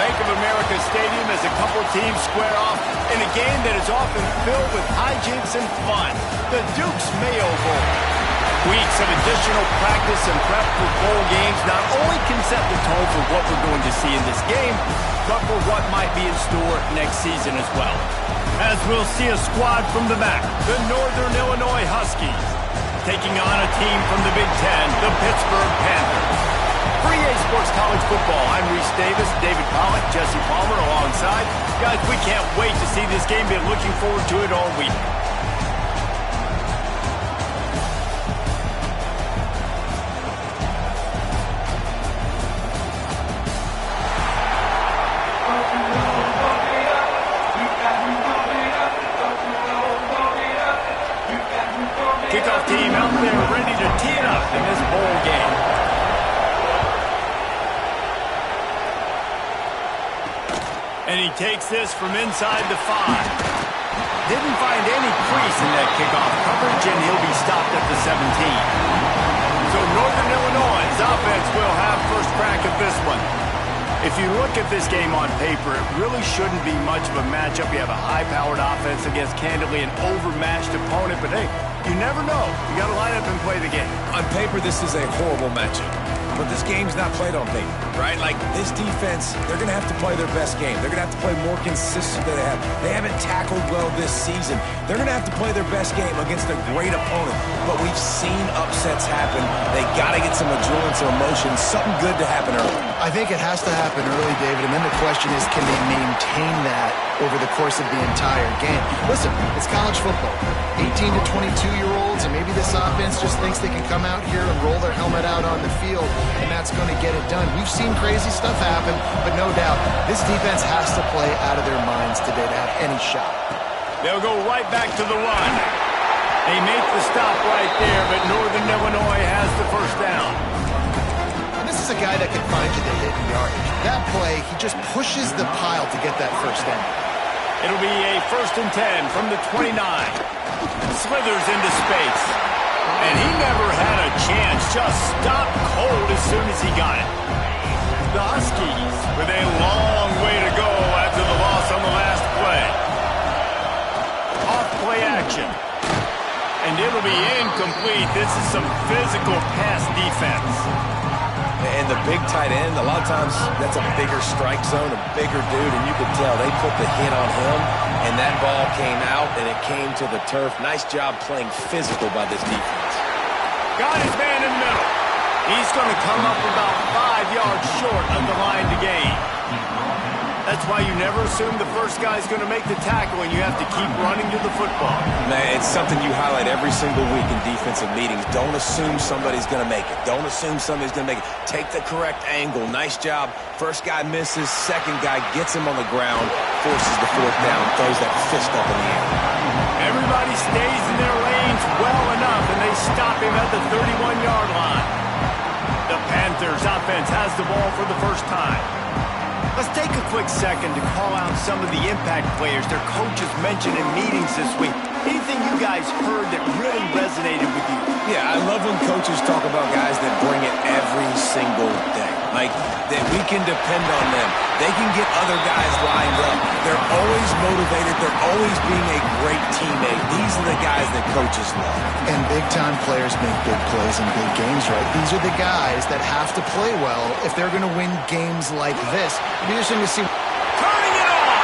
Bank of America Stadium as a couple teams square off in a game that is often filled with hijinks and fun. The Duke's Mayo Bowl. Weeks of additional practice and prep for bowl games not only can set the tone for what we're going to see in this game, but for what might be in store next season as well. As we'll see a squad from the back, the Northern Illinois Huskies, taking on a team from the Big Ten, the Pittsburgh Panthers. For EA Sports College Football, I'm Reese Davis, David Pollack, Jesse Palmer alongside. Guys, we can't wait to see this game. Been looking forward to it all week. Kickoff team out there ready to tee it up in this bowl game. And he takes this from inside the 5. Didn't find any crease in that kickoff coverage, and he'll be stopped at the 17. So Northern Illinois' offense will have first crack at this one. If you look at this game on paper, it really shouldn't be much of a matchup. You have a high-powered offense against, candidly, an overmatched opponent. But, hey, you never know. You got to line up and play the game. On paper, this is a horrible matchup. But this game's not played on paper, right? Like, this defense, they're going to have to play their best game. They're going to have to play more consistent than they have. They haven't tackled well this season. They're going to have to play their best game against a great opponent. But we've seen upsets happen. They got to get some adrenaline, some emotion, something good to happen early. I think it has to happen early, David, and then the question is, can they maintain that over the course of the entire game? Listen, it's college football. 18 to 22-year-olds, and maybe this offense just thinks they can come out here and roll their helmet out on the field, and that's going to get it done. We've seen crazy stuff happen, but no doubt, this defense has to play out of their minds today to have any shot. They'll go right back to the run. They make the stop right there, but Northern Illinois has the first down. This is a guy that can find you the hidden yardage. That play, he just pushes the pile to get that first down. It'll be a 1st and 10 from the 29. Slithers into space. And he never had a chance. Just stopped cold as soon as he got it. The Huskies with a long way to go after the loss on the last play. Off play action. And it'll be incomplete. This is some physical pass defense. And the big tight end, a lot of times that's a bigger strike zone, a bigger dude, and you could tell they put the hit on him, and that ball came out, and it came to the turf. Nice job playing physical by this defense. Got his man in the middle. He's going to come up about 5 yards short of the line to gain. That's why you never assume the first guy's going to make the tackle, and you have to keep running to the football. Man, it's something you highlight every single week in defensive meetings. Don't assume somebody's going to make it. Don't assume somebody's going to make it. Take the correct angle. Nice job. First guy misses. Second guy gets him on the ground, forces the 4th down, throws that fist up in the air. Everybody stays in their lanes well enough, and they stop him at the 31-yard line. The Panthers offense has the ball for the first time. Let's take a quick second to call out some of the impact players their coaches mentioned in meetings this week. Anything you guys heard that really resonated with you? Yeah, I love when coaches talk about guys that bring it every single day. Like, that we can depend on them. They can get other guys lined up. They're always motivated. They're always being a great teammate. These are the guys that coaches love. And big-time players make big plays in big games, right? These are the guys that have to play well if they're going to win games like this. It'll be interesting to see. Turning it on!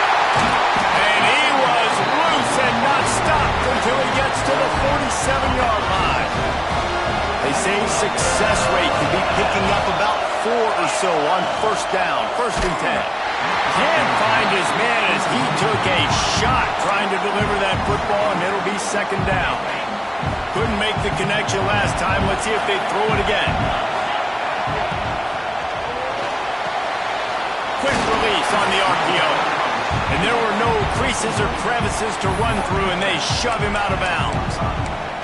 And he was loose and not stopped until he gets to the 47-yard line. They say success rate to be picking up about 4 or so on first down, 1st and 10. Can't find his man as he took a shot trying to deliver that football, and it'll be 2nd down. Couldn't make the connection last time. Let's see if they throw it again. Quick release on the RPO. And there were no creases or crevices to run through, and they shove him out of bounds.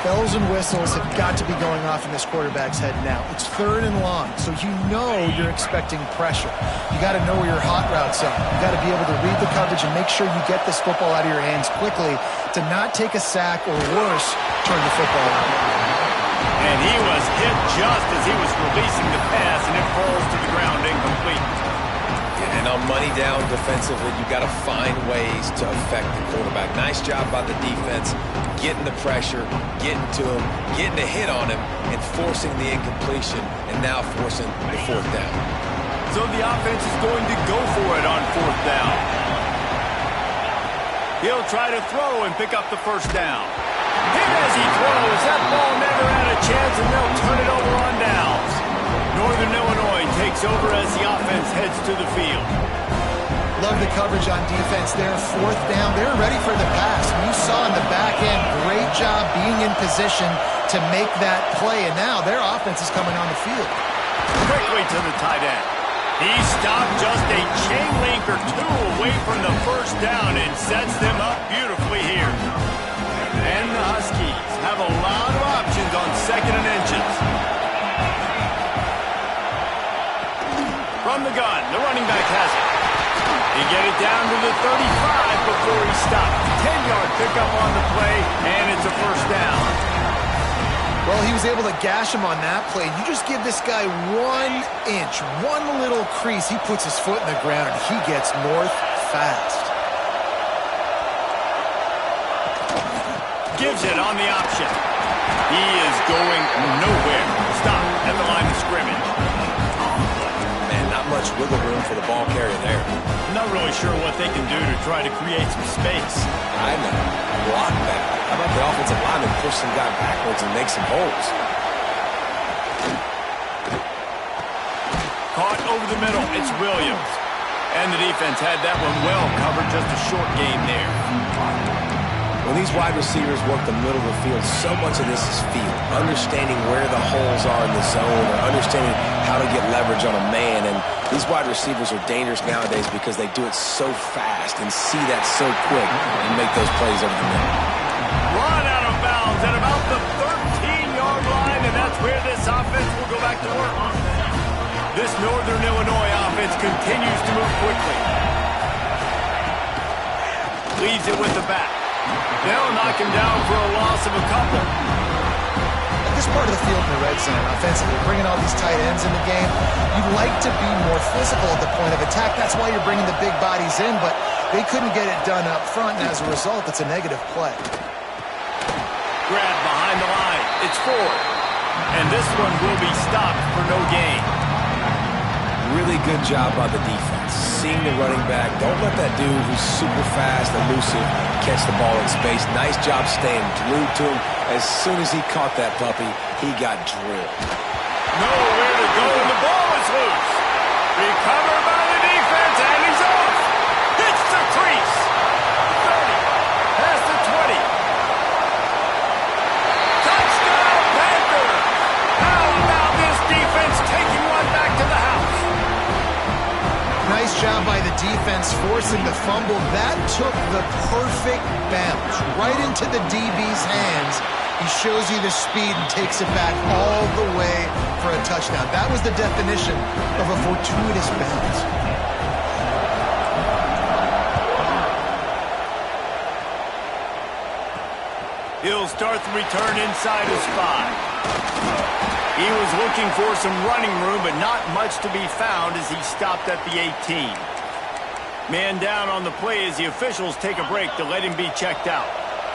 Bells and whistles have got to be going off in this quarterback's head now. It's 3rd and long, so you know you're expecting pressure. You got to know where your hot routes are. You got to be able to read the coverage and make sure you get this football out of your hands quickly to not take a sack or worse, turn the football out. And he was hit just as he was releasing the pass, and it falls to the ground incomplete. And And on money down defensively, you've got to find ways to affect the quarterback. Nice job by the defense, getting the pressure, getting to him, getting a hit on him, and forcing the incompletion, and now forcing the fourth down. So the offense is going to go for it on fourth down. He'll try to throw and pick up the first down. Hit as he throws. That ball never had a chance, and they'll turn it over on downs. Northern Illinois takes over as the offense heads to the field. Love the coverage on defense there. Fourth down. They're ready for the pass. You saw in the back end, great job being in position to make that play. And now their offense is coming on the field. Quickly to the tight end. He stopped just a chain link or two away from the first down and sets them up beautifully here. And the Huskies have a lot of options on second and inches. From the gun, the running back has it. He get it down to the 35 before he stopped. 10-yard pickup on the play, and it's a first down. Well, he was able to gash him on that play. You just give this guy 1 inch, one little crease. He puts his foot in the ground, and he gets north fast. Gives it on the option. He is going nowhere. Stop at the line of scrimmage. Man, not much wiggle room for the ball carrier there. I'm not really sure what they can do to try to create some space. I know. Block that. How about the offensive lineman push some guy backwards and make some holes? Caught over the middle. It's Williams. And the defense had that one well covered. Just a short game there. When these wide receivers work the middle of the field, so much of this is feel. Understanding where the holes are in the zone or understanding how to get leverage on a man. And these wide receivers are dangerous nowadays because they do it so fast and see that so quick and make those plays over the middle. Run out of bounds at about the 13-yard line, and that's where this offense will go back to work. This Northern Illinois offense continues to move quickly. Leads it with the back. They'll knock him down for a loss of a couple. This part of the field in the red zone, offensively, bringing all these tight ends in the game, you'd like to be more physical at the point of attack. That's why you're bringing the big bodies in, but they couldn't get it done up front, and as a result, it's a negative play. Grab behind the line. It's Ford. And this one will be stopped for no gain. Really good job by the defense. Seeing the running back. Don't let that dude who's super fast, elusive, catch the ball in space. Nice job staying glued to him. As soon as he caught that puppy, he got drilled. Nowhere to go, and the ball is loose. Recovered by the defense, and he's off. Hits the crease. 30. Past the 20. Touchdown, Panther. How about this defense taking one back to the house? Nice job by the defense forcing the fumble. That took the perfect bounce right into the DB's hands. He shows you the speed and takes it back all the way for a touchdown. That was the definition of a fortuitous bounce. He'll start the return inside his 5. He was looking for some running room, but not much to be found as he stopped at the 18. Man down on the play as the officials take a break to let him be checked out.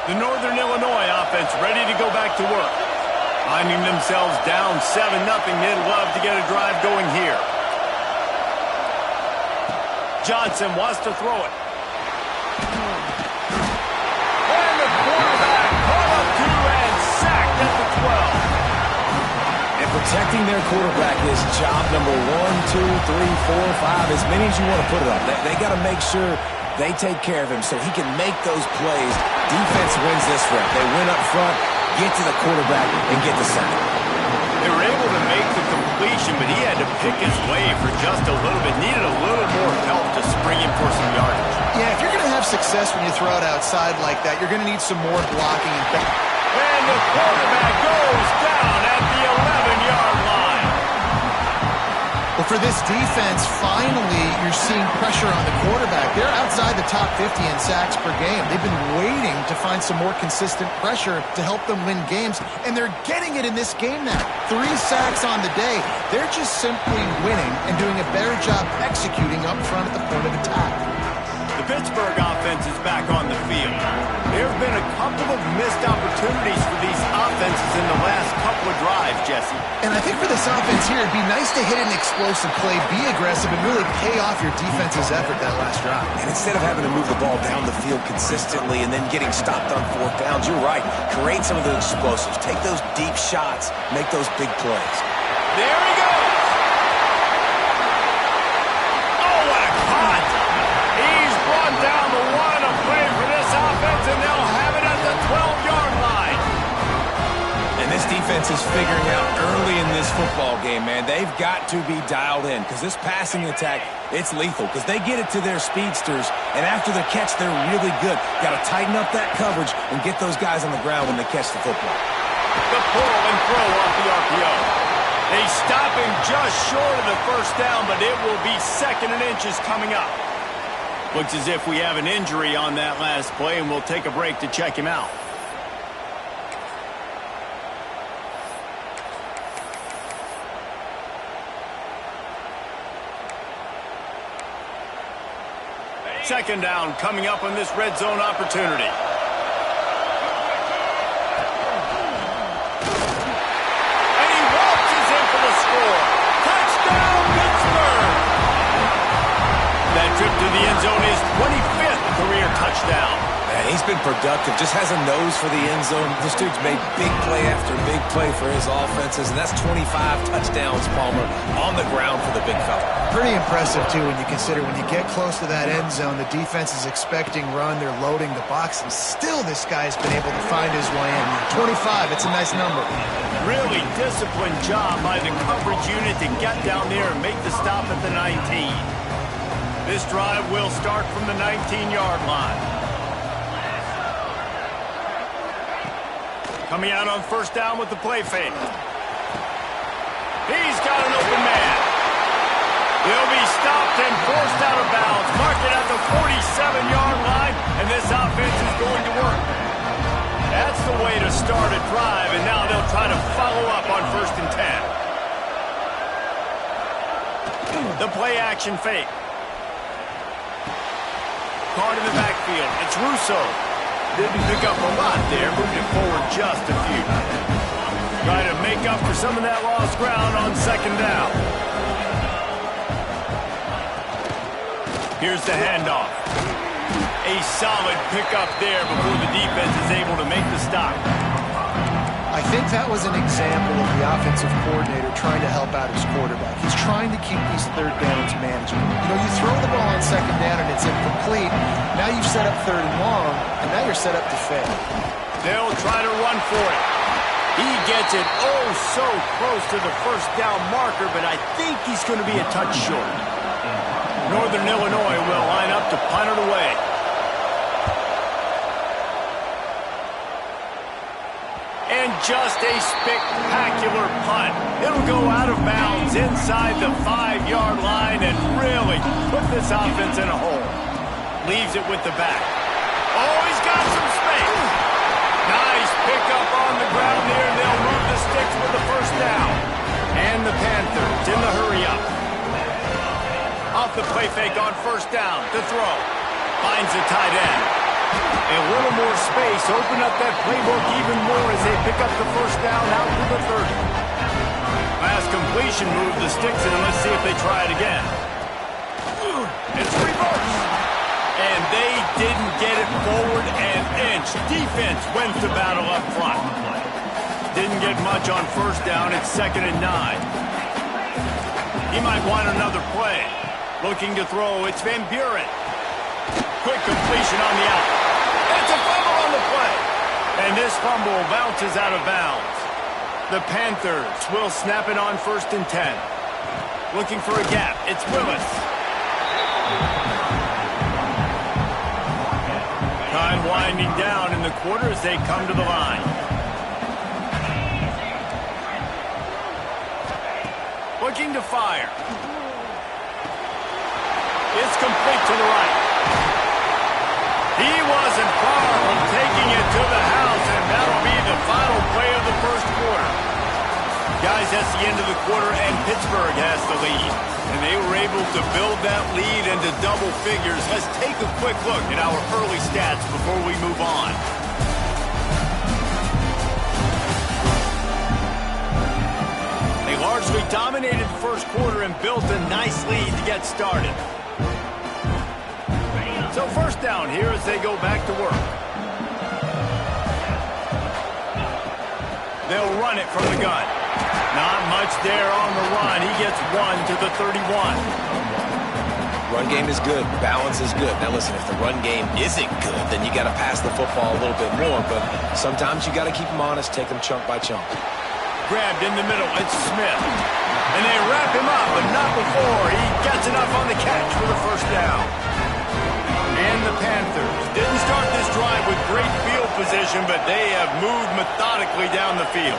The Northern Illinois offense ready to go back to work. Finding themselves down 7-0, they'd love to get a drive going here. Johnson wants to throw it. And the quarterback caught up to and sacked at the 12. And protecting their quarterback is job number 1, 2, 3, 4, 5, as many as you want to put it up. They got to make sure they take care of him so he can make those plays. Defense wins this rep. They win up front, get to the quarterback, and get the sack. They were able to make the completion, but he had to pick his way for just a little bit. Needed a little more help to spring him for some yardage. Yeah, if you're going to have success when you throw it outside like that, you're going to need some more blocking. And the quarterback goes down at the 11-yard line. Well, for this defense, finally, you're seeing pressure on the quarterback. They're outside the top 50 in sacks per game. They've been waiting to find some more consistent pressure to help them win games, and they're getting it in this game now. 3 sacks on the day. They're just simply winning and doing a better job executing up front at the point of attack. The Pittsburgh offense is back on the field. There have been a couple of missed opportunities for these offenses in the last couple of drives, Jesse. And I think for this offense here, it'd be nice to hit an explosive play, be aggressive, and really pay off your defense's effort that last drive. And instead of having to move the ball down the field consistently and then getting stopped on 4th downs, you're right. Create some of those explosives. Take those deep shots. Make those big plays. There he goes. Oh, what a cut. He's brought down the one of play for this offense, and they'll have it at the 12-yard line. And this defense is figuring out early in this football game, man, they've got to be dialed in because this passing attack, it's lethal because they get it to their speedsters, and after the catch, they're really good. Got to tighten up that coverage and get those guys on the ground when they catch the football. The pull and throw off the RPO. They stop him just short of the 1st down, but it will be 2nd and inches coming up. Looks as if we have an injury on that last play, and we'll take a break to check him out. Second down coming up on this red zone opportunity. And he waltzes in for the score. Touchdown, Pittsburgh! That trip to the end zone is 25th career touchdown. Man, he's been productive, just has a nose for the end zone. This dude's made big play after big play for his offenses, and that's 25 touchdowns, Palmer, on the ground for the big fella. Pretty impressive, too, when you consider when you get close to that end zone, the defense is expecting run, they're loading the box, and still this guy's been able to find his way in. 25, it's a nice number. Really disciplined job by the coverage unit to get down there and make the stop at the 19. This drive will start from the 19-yard line. Coming out on 1st down with the play fake. He's got an open man. He'll be stopped and forced out of bounds. Mark it at the 47-yard line, and this offense is going to work. That's the way to start a drive, and now they'll try to follow up on 1st and 10. The play action fake. Caught in the backfield. It's Russo. Didn't pick up a lot there, moved it forward just a few. Try to make up for some of that lost ground on 2nd down. Here's the handoff. A solid pickup there before the defense is able to make the stop. I think that was an example of the offensive coordinator trying to help out his quarterback. He's trying to keep these 3rd downs manageable. You know, you throw the ball on 2nd down and it's incomplete. Now you've set up 3rd and long, and now you're set up to fail. They'll try to run for it. He gets it oh so close to the 1st down marker, but I think he's going to be a touch short. Northern Illinois will line up to punt it away. And just a spectacular punt. It'll go out of bounds inside the 5-yard line and really put this offense in a hole. Leaves it with the back. Oh, he's got some space. Nice pickup on the ground there, and they'll move the sticks with the 1st down. And the Panthers in the hurry-up. Off the play fake on 1st down to throw. Finds the tight end. A little more space, open up that playbook even more as they pick up the 1st down out to the 30. Pass completion, move the sticks in, and let's see if they try it again. It's reverse. And they didn't get it forward an inch. Defense wins the battle up front. Didn't get much on 1st down. It's 2nd and 9. He might want another play. Looking to throw, it's Van Buren. Quick completion on the out. It's a fumble on the play. And this fumble bounces out of bounds. The Panthers will snap it on 1st and 10. Looking for a gap. It's Willis. Time winding down in the quarter as they come to the line. Looking to fire. It's complete to the right. He wasn't far from taking it to the house, and that'll be the final play of the first quarter. Guys, that's the end of the quarter, and Pittsburgh has the lead. And they were able to build that lead into double figures. Let's take a quick look at our early stats before we move on. They largely dominated the first quarter and built a nice lead to get started. So first down here as they go back to work. They'll run it from the gun. Not much there on the run. He gets one to the 31. Run game is good. Balance is good. Now listen, if the run game isn't good, then you got to pass the football a little bit more. But sometimes you got to keep them honest, take them chunk by chunk. Grabbed in the middle. It's Smith. And they wrap him up, but not before he gets enough on the catch for the first down. And the Panthers didn't start this drive with great field position, but they have moved methodically down the field.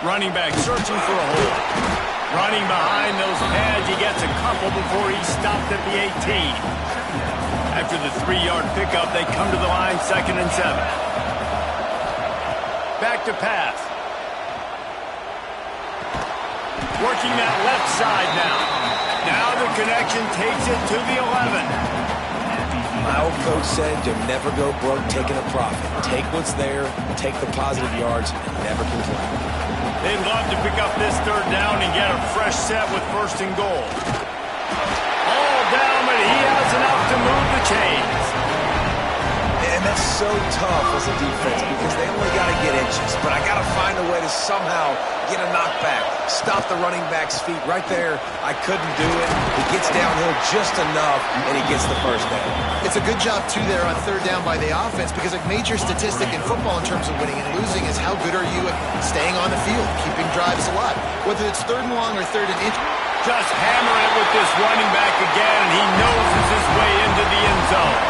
Running back searching for a hole. Running behind those pads, he gets a couple before he stopped at the 18. After the 3-yard pickup, they come to the line 2nd and 7. Back to pass. Working that left side now. Now the connection takes it to the 11. My old coach said you'll never go broke taking a profit. Take what's there, take the positive yards, and never complain. They'd love to pick up this third down and get a fresh set with 1st and goal. All down, but he has enough to move the chains. And that's so tough as a defense because they only got to get inches. But I got to find a way to somehow get a knockback, stop the running back's feet. Right there, I couldn't do it. He gets downhill just enough, and he gets the first down. It's a good job, too, there on third down by the offense because a major statistic in football in terms of winning and losing is how good are you at staying on the field, keeping drives alive. Whether it's 3rd and long or 3rd and inch. Just hammer it with this running back again, and he noses his way into the end zone.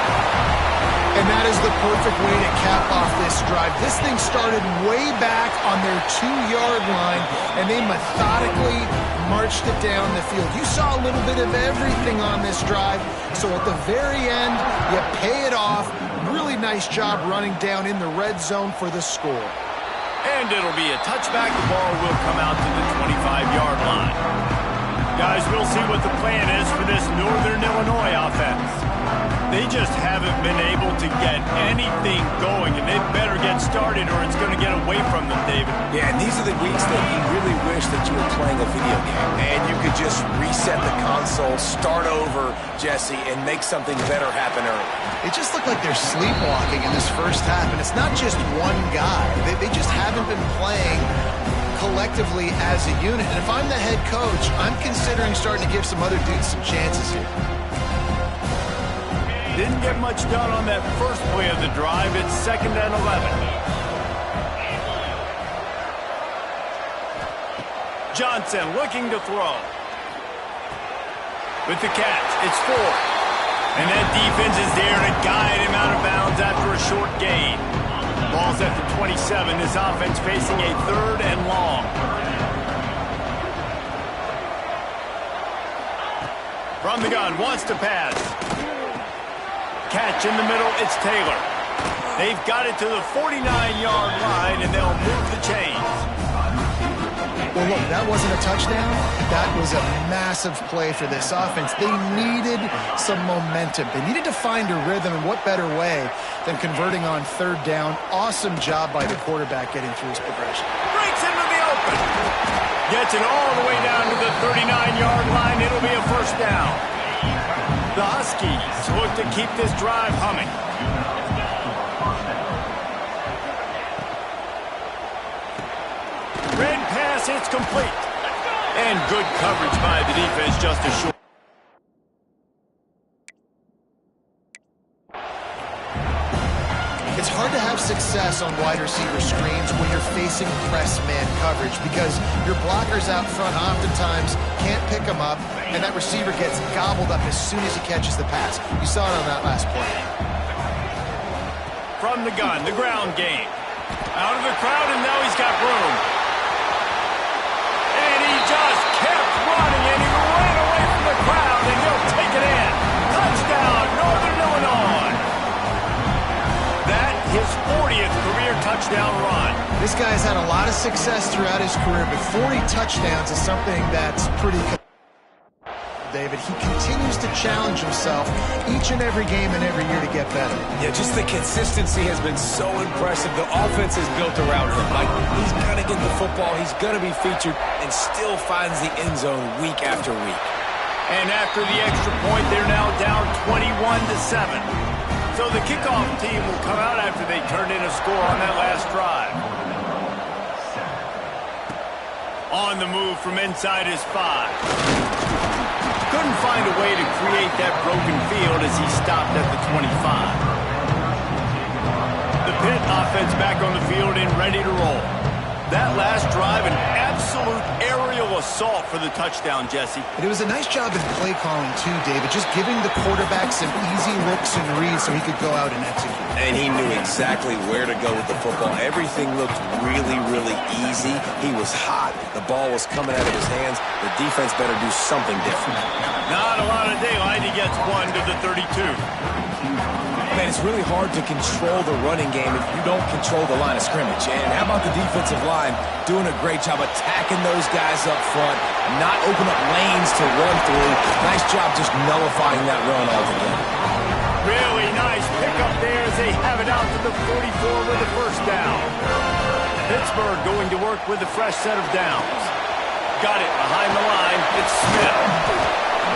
And that is the perfect way to cap off this drive. This thing started way back on their 2-yard line, and they methodically marched it down the field. You saw a little bit of everything on this drive, so at the very end, you pay it off. Really nice job running down in the red zone for the score. And it'll be a touchback. The ball will come out to the 25-yard line. Guys, we'll see what the plan is for this Northern Illinois offense. They just haven't been able to get anything going, and they better get started or it's going to get away from them, David. Yeah, and these are the weeks that you really wish that you were playing a video game, and you could just reset the console, start over, Jesse, and make something better happen early. It just looked like they're sleepwalking in this first half, and it's not just one guy. They just haven't been playing collectively as a unit. And if I'm the head coach, I'm considering starting to give some other dudes some chances here. Didn't get much done on that first play of the drive. It's 2nd and 11. Johnson looking to throw. With the catch, it's 4. And that defense is there to guide him out of bounds after a short gain. Ball's at the 27. His offense facing a 3rd and long. From the gun, wants to pass. Catch in the middle, it's Taylor. They've got it to the 49-yard line, and they'll move the chains. Well, look, that wasn't a touchdown. That was a massive play for this offense. They needed some momentum. They needed to find a rhythm, and what better way than converting on 3rd down. Awesome job by the quarterback getting through his progression. Breaks into the open. Gets it all the way down to the 39-yard line. It'll be a first down. The Huskies look to keep this drive humming. Red pass, it's complete. And good coverage by the defense just a short. It's hard to have success on wide receiver screens when you're facing press man coverage because your blockers out front oftentimes can't pick them up, and that receiver gets gobbled up as soon as he catches the pass. You saw it on that last play. From the gun, the ground game. Out of the crowd, and now he's got room. And he just kept running, and he ran away from the crowd, and he'll take it in. This guy's had a lot of success throughout his career, but 40 touchdowns is something that's pretty David. He continues to challenge himself each and every game and every year to get better. Yeah, just the consistency has been so impressive. The offense is built around him. Like, he's going to get the football, he's going to be featured, and still finds the end zone week after week. And after the extra point, they're now down 21-7. So the kickoff team will come out after they turn in a score on that last drive. On the move from inside his 5. Couldn't find a way to create that broken field as he stopped at the 25. The Pitt offense back on the field and ready to roll. That last drive, an absolute aerial assault for the touchdown, Jesse. But it was a nice job in play calling too, David, just giving the quarterback some easy looks and reads so he could go out and execute. And he knew exactly where to go with the football. Everything looked really, really easy. He was hot. The ball was coming out of his hands. The defense better do something different. Not a lot of daylight. He gets 1 to the 32. Man, it's really hard to control the running game if you don't control the line of scrimmage. And how about the defensive line doing a great job attacking those guys up front, not open up lanes to run through. Nice job just nullifying that run altogether. Really nice pickup there as they have it out to the 44 with the first down. Pittsburgh going to work with a fresh set of downs. Got it behind the line. It's Smith.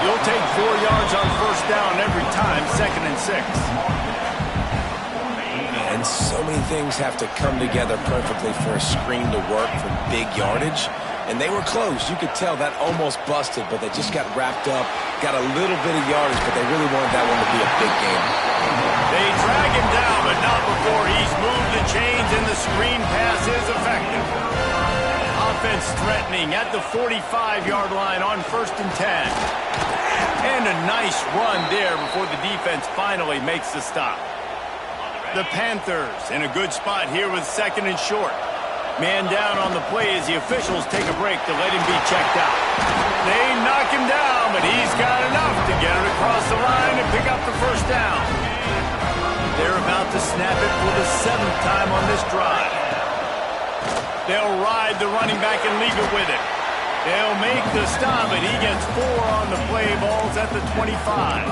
You'll take 4 yards on first down every time, 2nd and 6. And so many things have to come together perfectly for a screen to work for big yardage. And they were close. You could tell that almost busted, but they just got wrapped up, got a little bit of yardage, but they really wanted that one to be a big game. They drag him down, but not before he's moved the chains and the screen pass is effective. Offense threatening at the 45-yard line on 1st and 10. And a nice run there before the defense finally makes the stop. The Panthers in a good spot here with 2nd and short. Man down on the play as the officials take a break to let him be checked out. They knock him down, but he's got enough to get it across the line and pick up the first down. They're about to snap it for the 7th time on this drive. They'll ride the running back and leave it with him. They'll make the stop, and he gets 4 on the play. Ball's at the 25.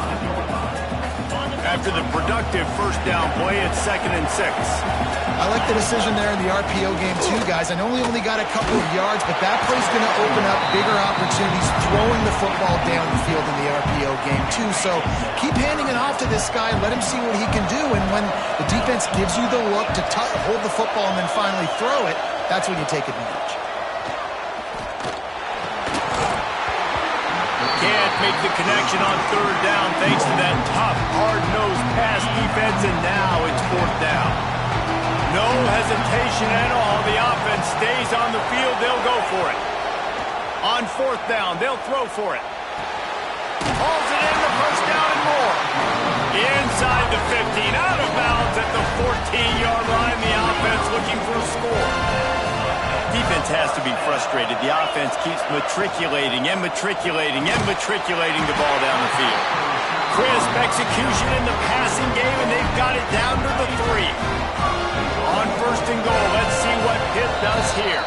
After the productive first down play, it's 2nd and 6. I like the decision there in the RPO game too, guys. I know he only got a couple of yards, but that play's going to open up bigger opportunities throwing the football down the field in the RPO game too. So keep handing it off to this guy, let him see what he can do, and when the defense gives you the look to hold the football and then finally throw it, that's when you take advantage. Can't make the connection on 3rd down thanks to that tough, hard-nosed pass defense, and now it's 4th down. No hesitation at all. The offense stays on the field. They'll go for it. On 4th down, they'll throw for it. Hauls it in, the first down and more. Inside the 15, out of bounds at the 14-yard line. The offense looking for a score. Defense has to be frustrated. The offense keeps matriculating and matriculating and matriculating the ball down the field. Crisp execution in the passing game, and they've got it down to the 3. On 1st and goal, let's see what Pitt does here.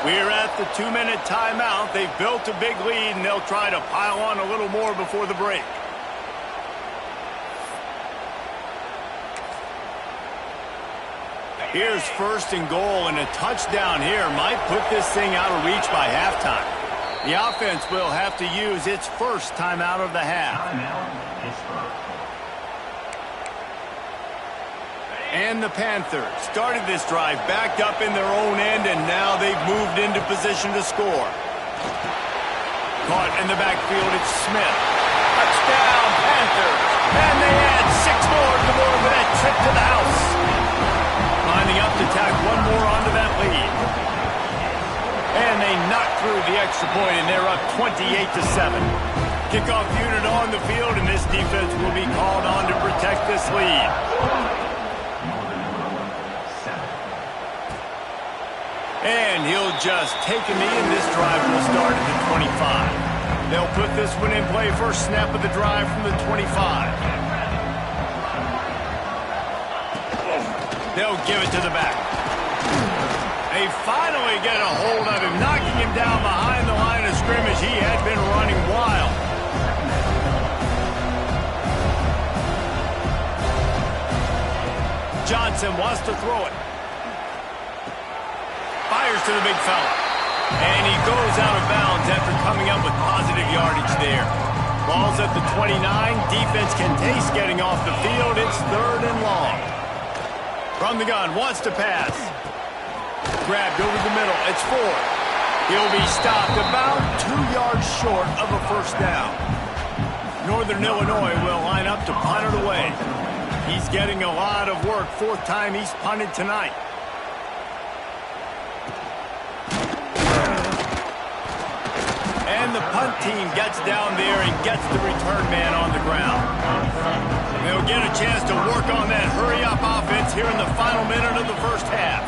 We're at the 2-minute timeout. They've built a big lead, and they'll try to pile on a little more before the break. Here's 1st and goal, and a touchdown here might put this thing out of reach by halftime. The offense will have to use its first timeout of the half. And the Panthers started this drive backed up in their own end, and now they've moved into position to score. Caught in the backfield, it's Smith. Touchdown, Panthers. And they add 6 more to go for that trip to the house. Lining up to tack 1 more onto that lead. And they knock through the extra point, and they're up 28-7. Kickoff unit on the field, and this defense will be called on to protect this lead. And he'll just take a knee, and this drive will start at the 25. They'll put this one in play. First snap of the drive from the 25. They'll give it to the back. They finally get a hold of him, knocking him down behind the line of scrimmage. He had been running wild. Johnson wants to throw it. Fires to the big fella. And he goes out of bounds after coming up with positive yardage there. Ball's at the 29. Defense can taste getting off the field. It's 3rd and long. From the gun, wants to pass. Grabbed over the middle. It's 4. He'll be stopped about 2 yards short of a first down. Northern Illinois will line up to punt it away. He's getting a lot of work. 4th time he's punted tonight. And the punt team gets down there and gets the return man on the ground. They'll get a chance to work on that hurry-up offense here in the final minute of the first half.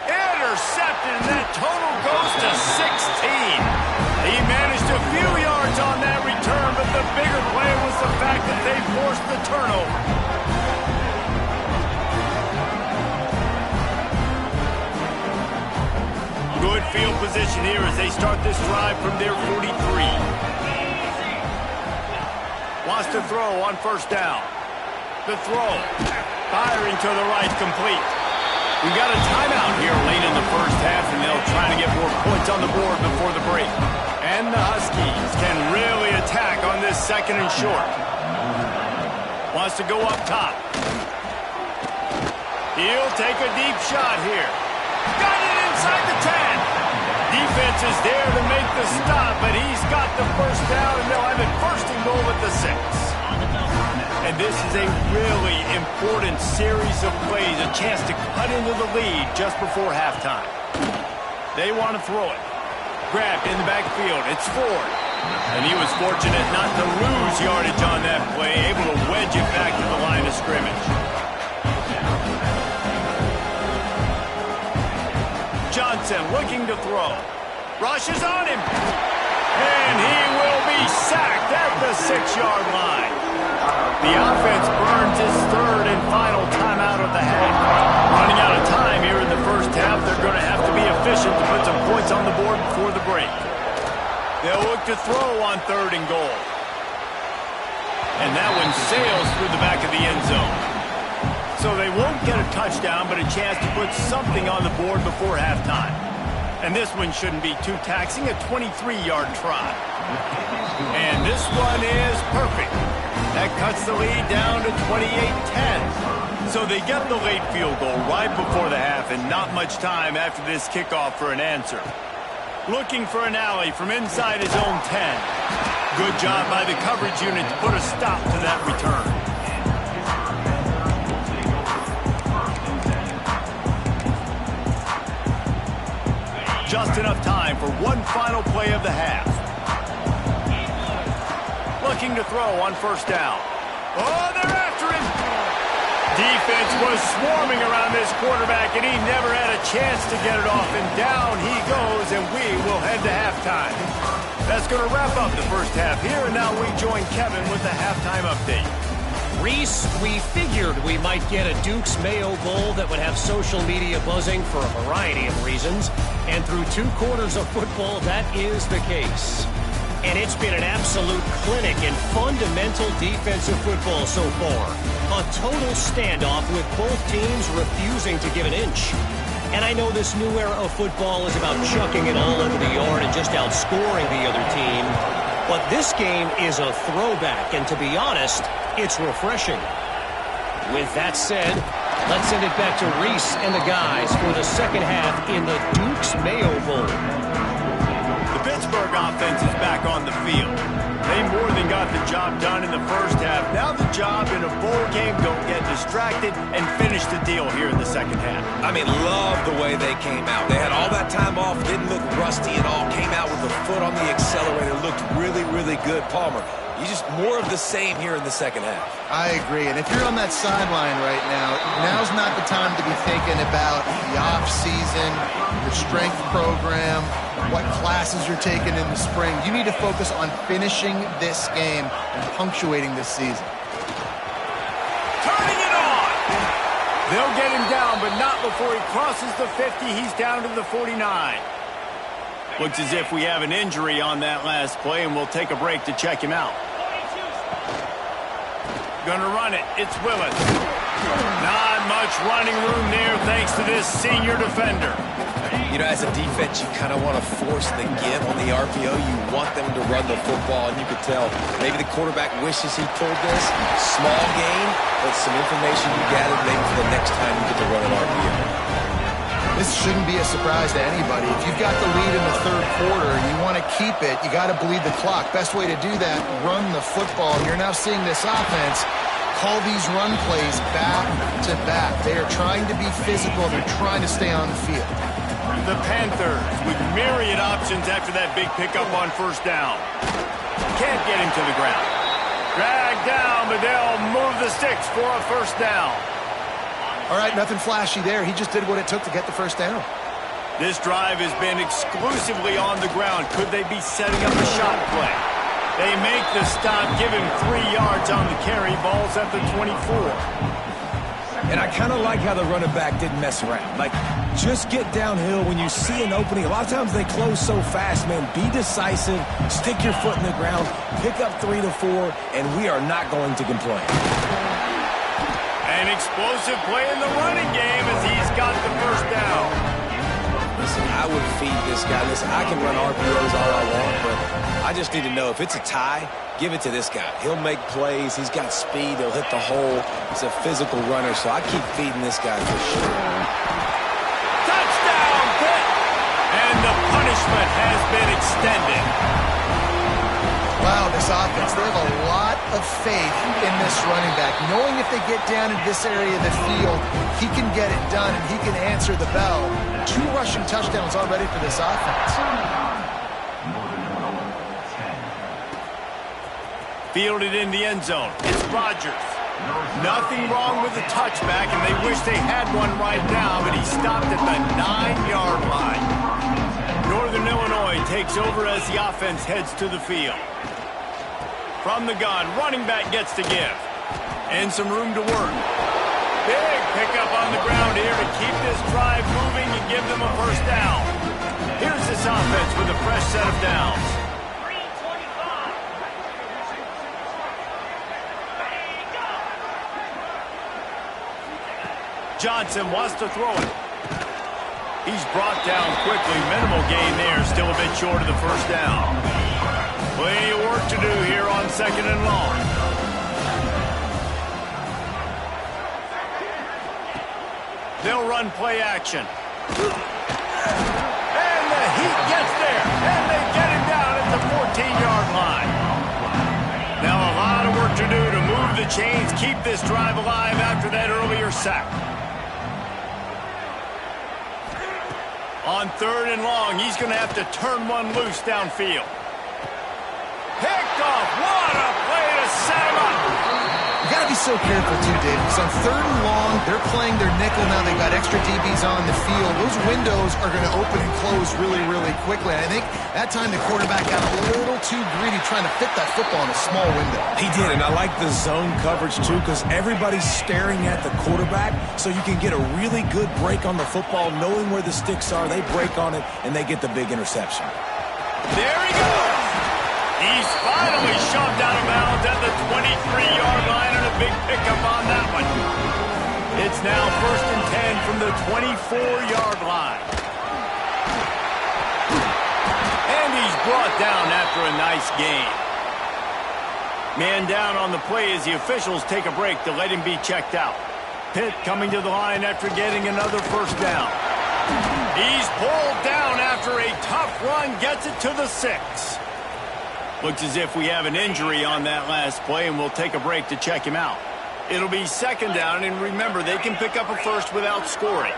Intercepted, and that total goes to 16. He managed a few yards on that return, but the bigger play was the fact that they forced the turnover. Good field position here as they start this drive from their 43. Wants to throw on first down. The throw. Firing to the right, complete. We got a timeout here late in the first half, and they'll try to get more points on the board before the break. And the Huskies can really attack on this 2nd and short. Wants to go up top. He'll take a deep shot here. Got it inside the 10. Defense is there to make the stop, but he's got the first down, and they'll have it 1st and goal at the 6. And this is a really important series of plays, a chance to cut into the lead just before halftime. They want to throw it. Grabbed in the backfield. It's Ford. And he was fortunate not to lose yardage on that play, able to wedge it back to the line of scrimmage. Johnson looking to throw. Rushes on him. And he will be sacked at the 6-yard line. The offense burns its 3rd and final timeout of the half. Running out of time here in the first half, they're going to have to be efficient to put some points on the board before the break. They'll look to throw on 3rd and goal. And that one sails through the back of the end zone. So they won't get a touchdown, but a chance to put something on the board before halftime. And this one shouldn't be too taxing, a 23-yard try. And this one is perfect. That cuts the lead down to 28-10. So they get the late field goal right before the half, and not much time after this kickoff for an answer. Looking for an alley from inside his own 10. Good job by the coverage unit to put a stop to that return. Just enough time for one final play of the half. Looking to throw on first down. Oh, they're after him. Defense was swarming around this quarterback, and he never had a chance to get it off. And down he goes, and we will head to halftime. That's going to wrap up the first half here, and now we join Kevin with the halftime update. Reese, we figured we might get a Duke's Mayo Bowl that would have social media buzzing for a variety of reasons. And through 2 quarters of football, that is the case. And it's been an absolute clinic in fundamental defensive football so far. A total standoff with both teams refusing to give an inch. And I know this new era of football is about chucking it all over the yard and just outscoring the other team. But this game is a throwback, and to be honest, it's refreshing. With that said, let's send it back to Reese and the guys for the second half in the Duke's Mayo Bowl. The Pittsburgh offense is back on the field. They more than got the job done in the first half. Now the job in a bowl game, don't get distracted and finish the deal here in the second half. I mean, love the way they came out. They had all that time off, didn't look rusty at all, came out with the foot on the accelerator, looked really, really good. Palmer, you just more of the same here in the second half. I agree, and if you're on that sideline right now, now's not the time to be thinking about the off-season, your strength program, what classes you're taking in the spring. You need to focus on finishing this game and punctuating this season. Turning it on! They'll get him down, but not before he crosses the 50. He's down to the 49. Looks as if we have an injury on that last play, and we'll take a break to check him out. Gonna run it. It's Willis. Not much running room there thanks to this senior defender. You know, as a defense, you kind of want to force the give on the RPO. You want them to run the football, and you could tell maybe the quarterback wishes he pulled this. Small gain, but some information you gathered maybe for the next time you get to run an RPO. This shouldn't be a surprise to anybody. If you've got the lead in the third quarter and you want to keep it, you got to bleed the clock. Best way to do that, run the football. You're now seeing this offense call these run plays back to back. They are trying to be physical. They're trying to stay on the field. The Panthers with myriad options after that big pickup on first down. Can't get him to the ground. Dragged down, but they'll move the sticks for a first down. All right, nothing flashy there. He just did what it took to get the first down. This drive has been exclusively on the ground. Could they be setting up a shot play? They make the stop, give him 3 yards on the carry. Ball's at the 24. And I kind of like how the running back didn't mess around. Like, just get downhill when you see an opening. A lot of times they close so fast, man. Be decisive, stick your foot in the ground, pick up 3 to 4, and we are not going to complain. An explosive play in the running game as he's got the first down. Listen, I would feed this guy. Listen, I can run RPOs all I want, but I just need to know if it's a tie, give it to this guy. He'll make plays. He's got speed. He'll hit the hole. He's a physical runner, so I keep feeding this guy for sure. Touchdown, Pitt! And the punishment has been extended. Wow, this offense, they have a lot of faith in this running back, knowing if they get down in this area of the field, he can get it done and he can answer the bell. 2 rushing touchdowns already for this offense. Fielded in the end zone. It's Rodgers. Nothing wrong with the touchback, and they wish they had one right now, but he stopped at the 9-yard line. Northern Illinois takes over as the offense heads to the field. From the gun, running back gets to give. And some room to work. Big pickup on the ground here to keep this drive moving and give them a first down. Here's this offense with a fresh set of downs. Johnson wants to throw it. He's brought down quickly. Minimal gain there. Still a bit short of the first down. Plenty of work to do here on 2nd and long. They'll run play action. And the Heat gets there. And they get him down at the 14-yard line. Now a lot of work to do to move the chains, keep this drive alive after that earlier sack. On 3rd and long, he's going to have to turn one loose downfield. Picked off. What a play to set him up. You got to be so careful, too, Dave, because on 3rd and long, they're playing their nickel now. They've got extra DBs on the field. Those windows are going to open and close really, really quickly. And I think that time the quarterback got a little too greedy trying to fit that football in a small window. He did, and I like the zone coverage, too, because everybody's staring at the quarterback, so you can get a really good break on the football, knowing where the sticks are. They break on it, and they get the big interception. There he goes. He's finally shoved out of bounds at the 23-yard line, and a big pickup on that one. It's now 1st and 10 from the 24-yard line. And he's brought down after a nice gain. Man down on the play as the officials take a break to let him be checked out. Pitt coming to the line after getting another first down. He's pulled down after a tough run, gets it to the 6. Looks as if we have an injury on that last play, and we'll take a break to check him out. It'll be 2nd down, and remember, they can pick up a first without scoring.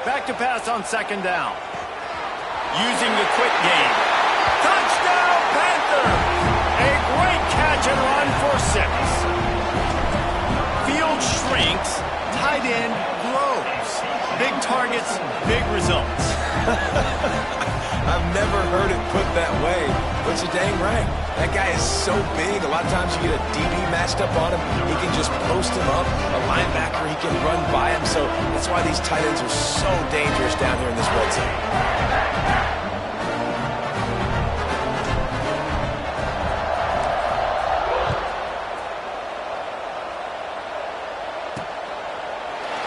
Back to pass on 2nd down. Using the quick game. Touchdown, Panther! A great catch and run for 6. Field shrinks, tight end grows. Big targets, big results. I've never heard it put that way, but you're dang right. That guy is so big. A lot of times you get a DB matched up on him. He can just post him up. A linebacker, he can run by him. So that's why these tight ends are so dangerous down here in this red zone.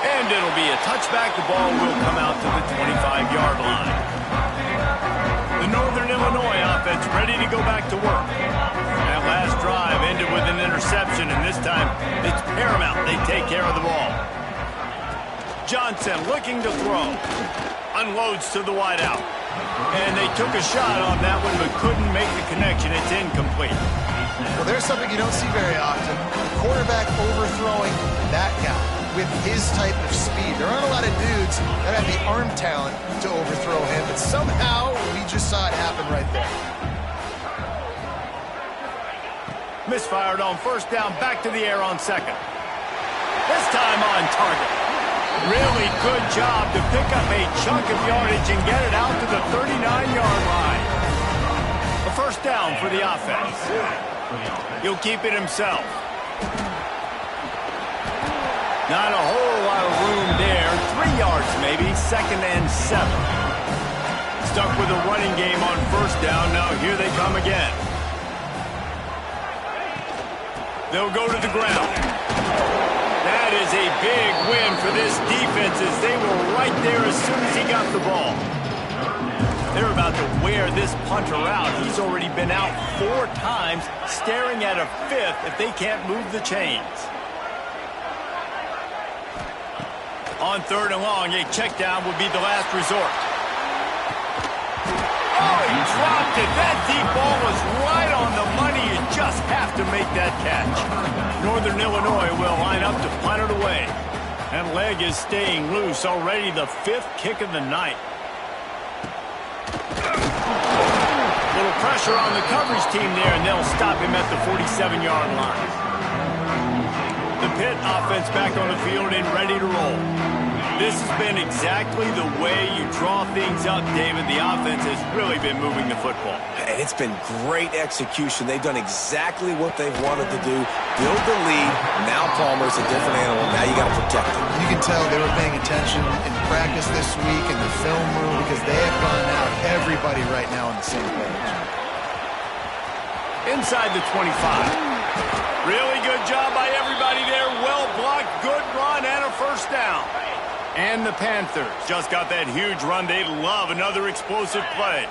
And it'll be a touchback. The ball will come out to the 25-yard line. The Northern Illinois offense ready to go back to work. That last drive ended with an interception, and this time it's paramount they take care of the ball. Johnson looking to throw. Unloads to the wideout. And they took a shot on that one but couldn't make the connection. It's incomplete. Well, there's something you don't see very often. The quarterback overthrowing that guy with his type of speed. There aren't a lot of dudes that have the arm talent to overthrow him, but somehow we just saw it happen right there. Misfired on first down, back to the air on second. This time on target. Really good job to pick up a chunk of yardage and get it out to the 39-yard line. A first down for the offense. He'll keep it himself. Not a whole lot of room there. 3 yards maybe, 2nd and 7. Stuck with a running game on first down. Now here they come again. They'll go to the ground. That is a big win for this defense as they were right there as soon as he got the ball. They're about to wear this punter out. He's already been out 4 times, staring at a 5th if they can't move the chains. On 3rd and long, a check down would be the last resort. Oh, he dropped it. That deep ball was right on the money. You just have to make that catch. Northern Illinois will line up to punt it away. That leg is staying loose. Already the 5th kick of the night. Little pressure on the coverage team there, and they'll stop him at the 47-yard line. The Pitt offense back on the field and ready to roll. This has been exactly the way you draw things up, David. The offense has really been moving the football. And it's been great execution. They've done exactly what they've wanted to do. Build the lead. Now Palmer's a different animal. Now you got to protect him. You can tell they were paying attention in practice this week in the film room because they have gone out everybody right now on the same page. Inside the 25. Really good job by everybody there. Well blocked, good run, and a first down. And the Panthers just got that huge run. They love another explosive play.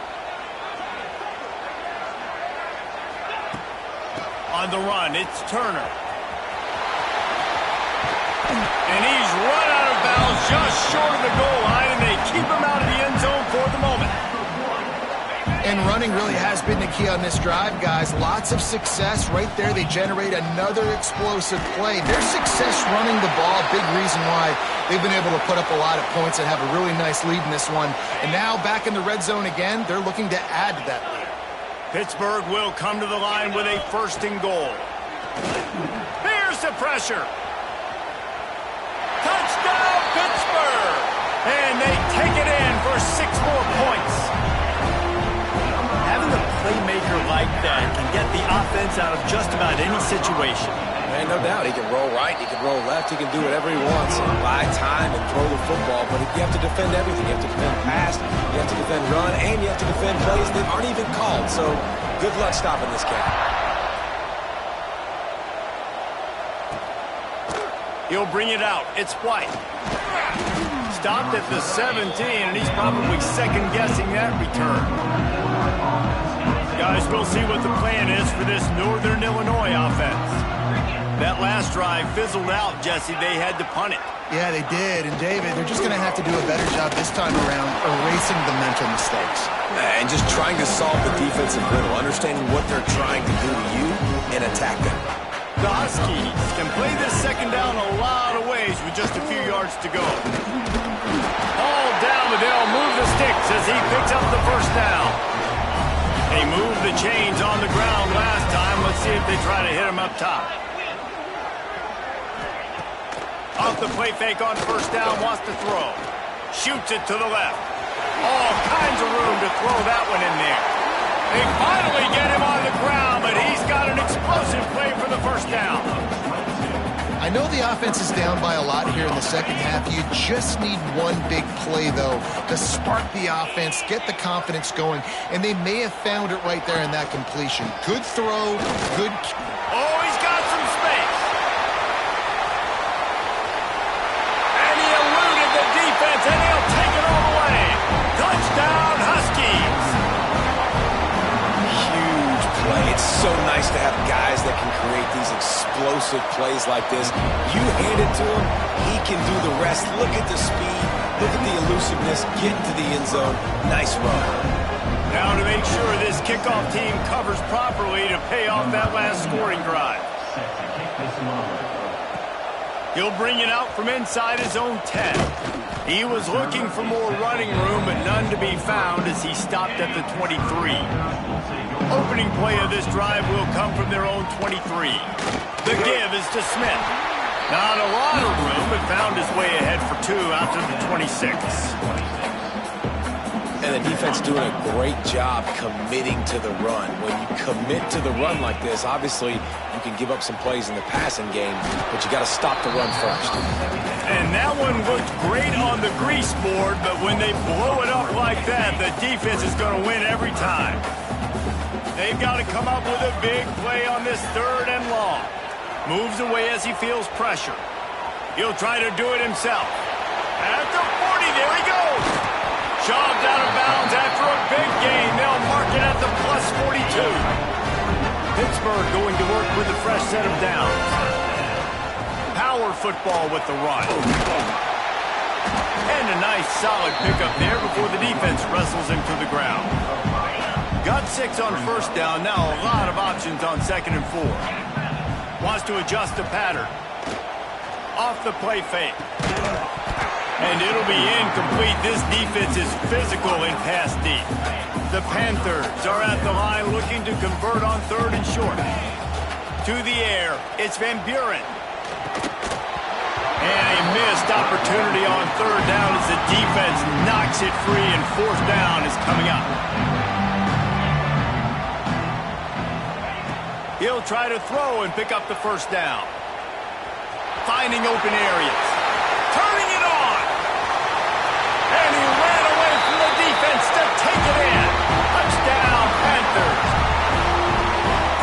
On the run, it's Turner. And he's run out of bounds just short of the goal line, and they keep him out of the end zone for the moment. And running really has been the key on this drive, guys. Lots of success right there. They generate another explosive play. Their success running the ball, big reason why they've been able to put up a lot of points and have a really nice lead in this one. And now back in the red zone again, they're looking to add to that lead. Pittsburgh will come to the line with a 1st and goal. Here's the pressure. Touchdown, Pittsburgh! And they take it in for 6 more points. Having a playmaker like that can get the offense out of just about any situation. And no doubt, he can roll right, he can roll left, he can do whatever he wants. Buy time and throw the football, but you have to defend everything. You have to defend pass, you have to defend run, and you have to defend plays that aren't even called. So good luck stopping this cat. He'll bring it out. It's White. Stopped at the 17, and he's probably second-guessing that return. Guys, we'll see what the plan is for this Northern Illinois offense. That last drive fizzled out, Jesse. They had to punt it. Yeah, they did. And, David, they're just going to have to do a better job this time around erasing the mental mistakes. And just trying to solve the defensive riddle, understanding what they're trying to do to you and attack them. The Huskies can play this second down a lot of ways with just a few yards to go. All down, but they'll move the sticks as he picks up the first down. They moved the chains on the ground last time. Let's see if they try to hit him up top. Off the play fake on first down, wants to throw. Shoots it to the left. All kinds of room to throw that one in there. They finally get him on the ground, but he's got an explosive play for the first down. I know the offense is down by a lot here in the second half. You just need one big play, though, to spark the offense, get the confidence going, and they may have found it right there in that completion. Good throw, good... Oh, he's got some space. And he eluded the defense, and he'll take it all the way. Touchdown, Huskies. Huge play. It's so nice to have guys that can create these explosive plays like this. You hand it to him, he can do the rest. Look at the speed, look at the elusiveness, get into the end zone. Nice run. Now to make sure this kickoff team covers properly to pay off that last scoring drive. He'll bring it out from inside his own 10. He was looking for more running room, but none to be found as he stopped at the 23. Opening play of this drive will come from their own 23. The give is to Smith. Not a lot of room, but found his way ahead for 2 out to the 26. And the defense doing a great job committing to the run. When you commit to the run like this, obviously you can give up some plays in the passing game, but you got to stop the run first. And that one looked great on the grease board, but when they blow it up like that, the defense is going to win every time. They've got to come up with a big play on this 3rd and long. Moves away as he feels pressure. He'll try to do it himself. At the 40, there he goes. Shoved out of bounds after a big gain. They'll mark it at the plus 42. Pittsburgh going to work with a fresh set of downs. Power football with the run. And a nice solid pickup there before the defense wrestles him to the ground. Got 6 on first down. Now a lot of options on 2nd and 4. Wants to adjust the pattern. Off the play fake. And it'll be incomplete. This defense is physical in pass deep. The Panthers are at the line looking to convert on 3rd and short. To the air, it's Van Buren. And a missed opportunity on 3rd down as the defense knocks it free, and 4th down is coming up. He'll try to throw and pick up the 1st down. Finding open areas. Turning it on. And he ran away from the defense to take it in. Touchdown, Panthers.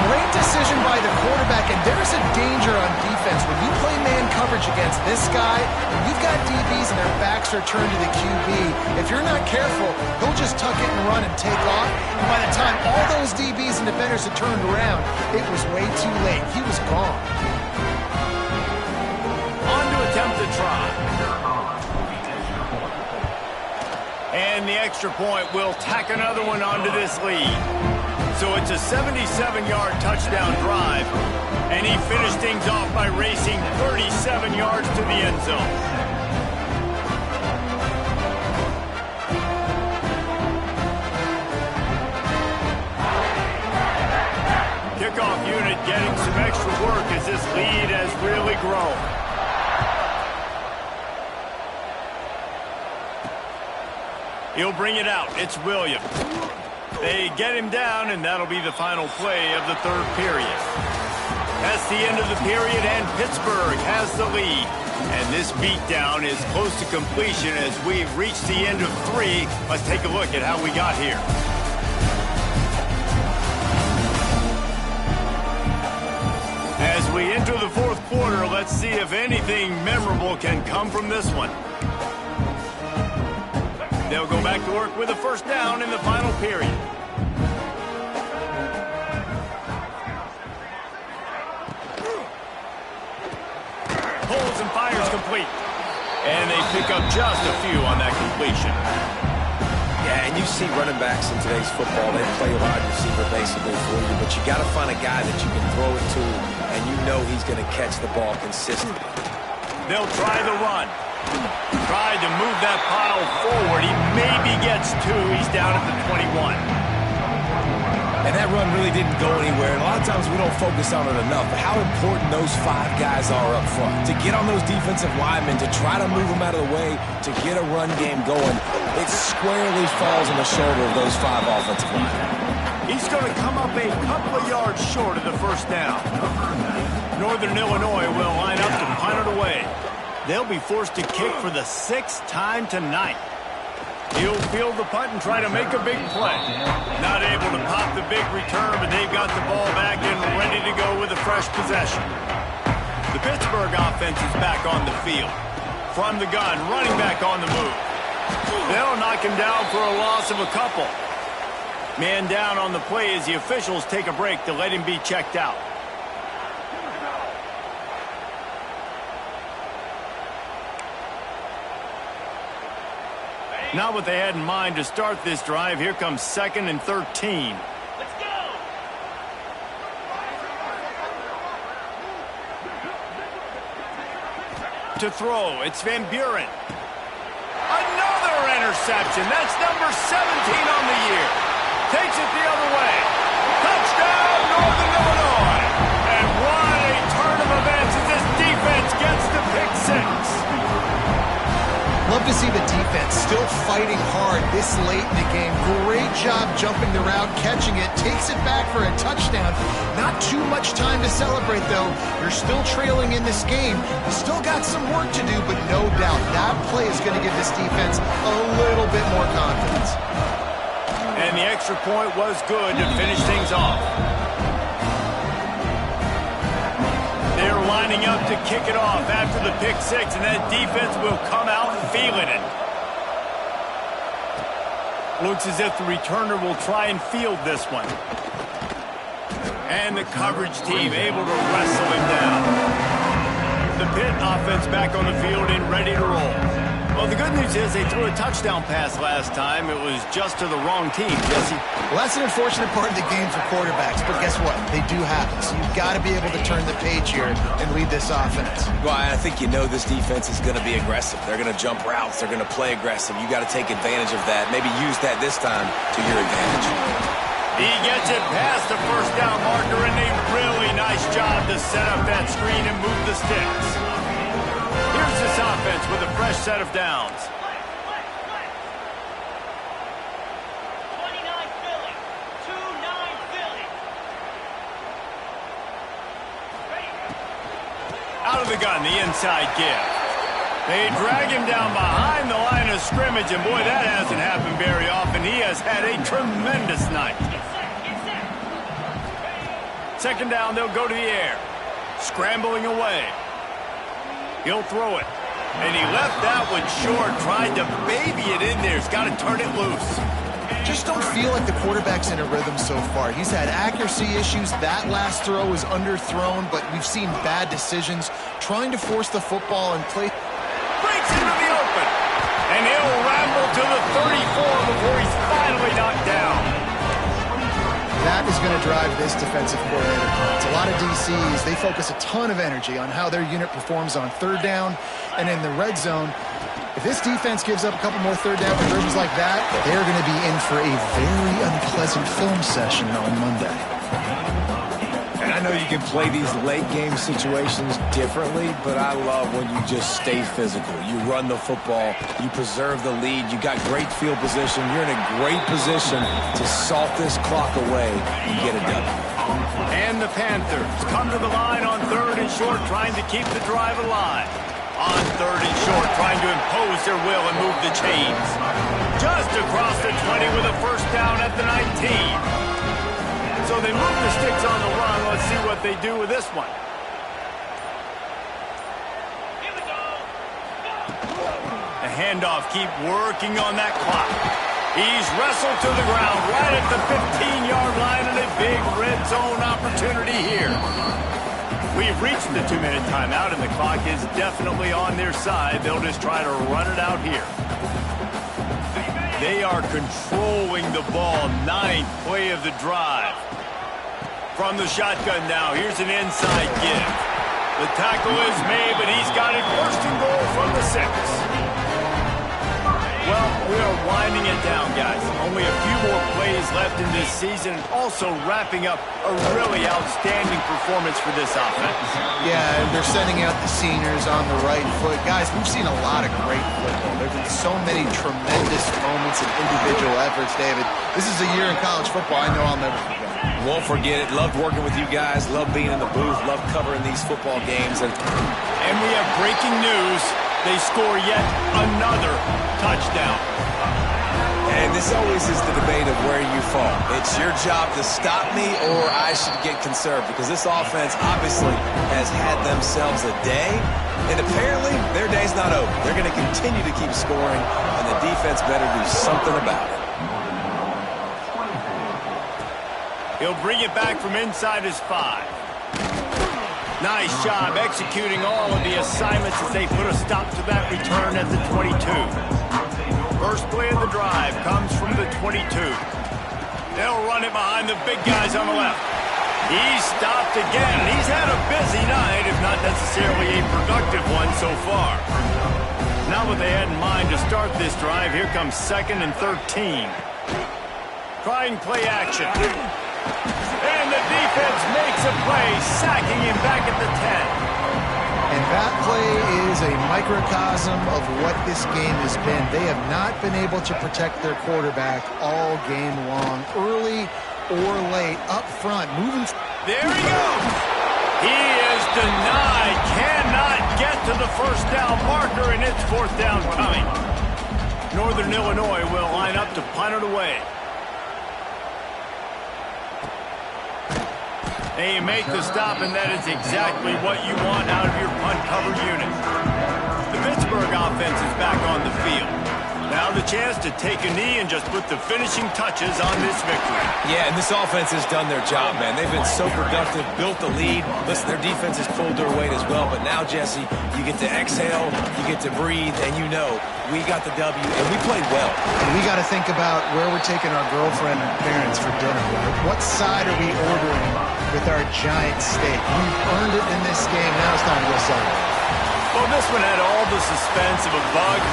Great decision by the quarterback, and there's a danger on defense. When you play man coverage against this guy, when you've got DBs and their backs are turned to the QB, if you're not careful, he'll just tuck it and run and take off. And by the time all those DBs and defenders had turned around, it was way too late. He was gone. On to attempt to try. And the extra point will tack another one onto this lead. So it's a 77-yard touchdown drive, and he finished things off by racing 37 yards to the end zone. Kickoff unit getting some extra work as this lead has really grown. He'll bring it out. It's Williams. They get him down, and that'll be the final play of the 3rd period. That's the end of the period, and Pittsburgh has the lead. And this beatdown is close to completion as we've reached the end of 3. Let's take a look at how we got here. As we enter the 4th quarter, let's see if anything memorable can come from this one. They'll go back to work with a 1st down in the final period. Pulls and fires complete. And they pick up just a few on that completion. Yeah, and you see running backs in today's football, they play a wide receiver basically for you, but you got to find a guy that you can throw it to, and you know he's going to catch the ball consistently. They'll try the run. Tried to move that pile forward. He maybe gets 2. He's down at the 21. And that run really didn't go anywhere. And a lot of times we don't focus on it enough. But how important those 5 guys are up front. To get on those defensive linemen, to try to move them out of the way, to get a run game going. it squarely falls on the shoulder of those 5 offensive linemen. He's going to come up a couple of yards short of the first down. Northern Illinois will line up to punt it away. They'll be forced to kick for the 6th time tonight. He'll field the punt and try to make a big play. Not able to pop the big return, but they've got the ball back and ready to go with a fresh possession. The Pittsburgh offense is back on the field. From the gun, running back on the move. They'll knock him down for a loss of a couple. Man down on the play as the officials take a break to let him be checked out. Not what they had in mind to start this drive. Here comes 2nd and 13. Let's go! To throw, it's Van Buren. Another interception. That's number 17 on the year. Takes it the other way. Touchdown, Northern Illinois. And what a turn of events as this defense gets the pick 6. Love to see the defense still fighting hard this late in the game. Great job jumping the route, catching it, takes it back for a touchdown. Not too much time to celebrate, though. You're still trailing in this game. You still got some work to do, but no doubt that play is going to give this defense a little bit more confidence. And the extra point was good to finish things off. They're lining up to kick it off after the pick 6, and that defense will come out feeling it. Looks as if the returner will try and field this one. And the coverage team able to wrestle him down. The Pitt offense back on the field and ready to roll. Well, the good news is they threw a touchdown pass last time. It was just to the wrong team, Jesse. Well, that's an unfortunate part of the game for quarterbacks, but guess what? They do happen, so you've got to be able to turn the page here and lead this offense. Well, I think you know this defense is going to be aggressive. They're going to jump routes. They're going to play aggressive. You got to take advantage of that. Maybe use that this time to your advantage. He gets it past the first down marker, and a really nice job to set up that screen and move the sticks. Here's this offense with a fresh set of downs. 29 Philly. 2-9 Philly. Out of the gun, the inside give. They drag him down behind the line of scrimmage, and boy, that hasn't happened very often. He has had a tremendous night. Second down, they'll go to the air. Scrambling away. He'll throw it. And he left that one short, tried to baby it in there. He's got to turn it loose. Just don't feel like the quarterback's in a rhythm so far. He's had accuracy issues. That last throw was underthrown, but we've seen bad decisions. Trying to force the football and play. Breaks into the open. And he'll ramble to the 34 before he's finally knocked down. That is going to drive this defensive coordinator. It's a lot of DCs. They focus a ton of energy on how their unit performs on third down and in the red zone. If this defense gives up a couple more third down conversions like that, they're going to be in for a very unpleasant film session on Monday. And I know you can play these late game situations differently, but I love when you just stay physical. You run the football, you preserve the lead, you got great field position, you're in a great position to salt this clock away and get a W. And the Panthers come to the line on third and short, trying to keep the drive alive. On third and short, trying to impose their will and move the chains. Just across the 20 with a first down at the 19. So they move the sticks on the run. Let's see what they do with this one. Here we go. The handoff, keep working on that clock. He's wrestled to the ground right at the 15-yard line, and a big red zone opportunity here. We've reached the 2-minute timeout, and the clock is definitely on their side. They'll just try to run it out here. They are controlling the ball. 9th play of the drive. From the shotgun now, here's an inside give. The tackle is made, but he's got it first and goal from the 6. Well, we are winding it down, guys. Only a few more plays left in this season, and also wrapping up a really outstanding performance for this offense. Yeah, and they're sending out the seniors on the right foot. Guys, we've seen a lot of great football. There have been so many tremendous moments and individual efforts, David. This is a year in college football I know I'll never forget. Won't forget it. Loved working with you guys. Loved being in the booth. Loved covering these football games. And we have breaking news. They score yet another touchdown. And this always is the debate of where you fall. It's your job to stop me or I should get conserved, because this offense obviously has had themselves a day, and apparently their day's not over. They're going to continue to keep scoring, and the defense better do something about it. He'll bring it back from inside his 5. Nice job executing all of the assignments as they put a stop to that return at the 22. First play of the drive comes from the 22. They'll run it behind the big guys on the left. He's stopped again. He's had a busy night, if not necessarily a productive one so far. Not what they had in mind to start this drive. Here comes 2nd and 13. Trying play action. And the defense makes a play, sacking him back at the 10. And that play is a microcosm of what this game has been. They have not been able to protect their quarterback all game long, early or late, up front, moving. There he goes. He is denied, cannot get to the first down marker, and it's 4th down coming. Northern Illinois will line up to punt it away. And you make the stop, and that is exactly what you want out of your punt cover unit. The Pittsburgh offense is back on the field. Now the chance to take a knee and just put the finishing touches on this victory. Yeah, and this offense has done their job, man. They've been so productive, built the lead. Listen, their defense has pulled their weight as well. But now, Jesse, you get to exhale, you get to breathe, and you know we got the W, and we played well. And we got to think about where we're taking our girlfriend and parents for dinner, right? What side are we ordering with our giant steak? We've earned it in this game. Now it's time to go celebrate. Well, this one had all the suspense of a bug.